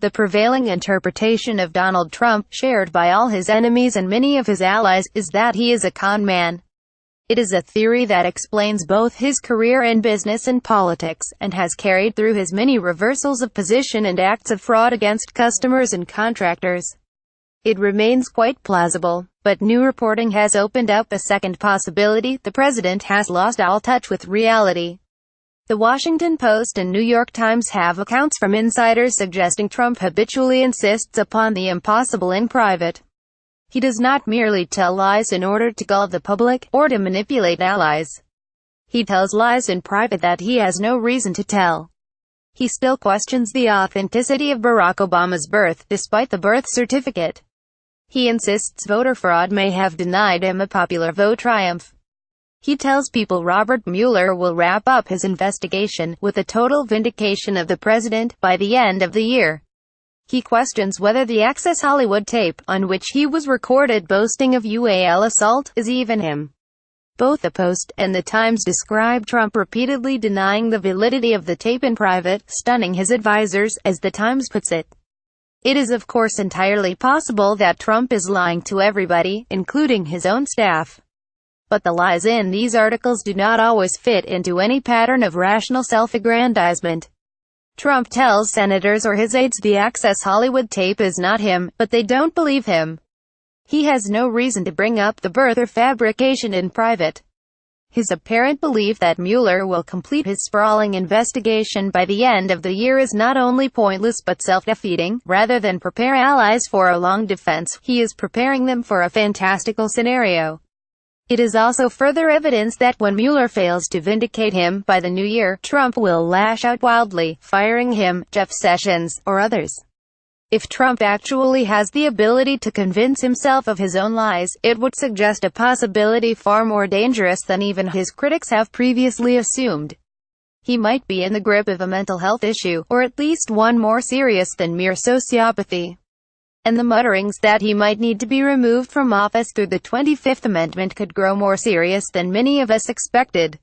The prevailing interpretation of Donald Trump, shared by all his enemies and many of his allies, is that he is a con man. It is a theory that explains both his career in business and politics, and has carried through his many reversals of position and acts of fraud against customers and contractors. It remains quite plausible, but new reporting has opened up a second possibility: the president has lost all touch with reality. The Washington Post and New York Times have accounts from insiders suggesting Trump habitually insists upon the impossible in private. He does not merely tell lies in order to gull the public, or to manipulate allies. He tells lies in private that he has no reason to tell. He still questions the authenticity of Barack Obama's birth, despite the birth certificate. He insists voter fraud may have denied him a popular vote triumph. He tells people Robert Mueller will wrap up his investigation, with a total vindication of the president, by the end of the year. He questions whether the Access Hollywood tape, on which he was recorded boasting of UAL assault, is even him. Both the Post and the Times describe Trump repeatedly denying the validity of the tape in private, stunning his advisors, as the Times puts it. It is of course entirely possible that Trump is lying to everybody, including his own staff. But the lies in these articles do not always fit into any pattern of rational self-aggrandizement. Trump tells senators or his aides the Access Hollywood tape is not him, but they don't believe him. He has no reason to bring up the birth or fabrication in private. His apparent belief that Mueller will complete his sprawling investigation by the end of the year is not only pointless but self-defeating. Rather than prepare allies for a long defense, he is preparing them for a fantastical scenario. It is also further evidence that when Mueller fails to vindicate him by the new year, Trump will lash out wildly, firing him, Jeff Sessions, or others. If Trump actually has the ability to convince himself of his own lies, it would suggest a possibility far more dangerous than even his critics have previously assumed. He might be in the grip of a mental health issue, or at least one more serious than mere sociopathy. And the mutterings that he might need to be removed from office through the 25th Amendment could grow more serious than many of us expected.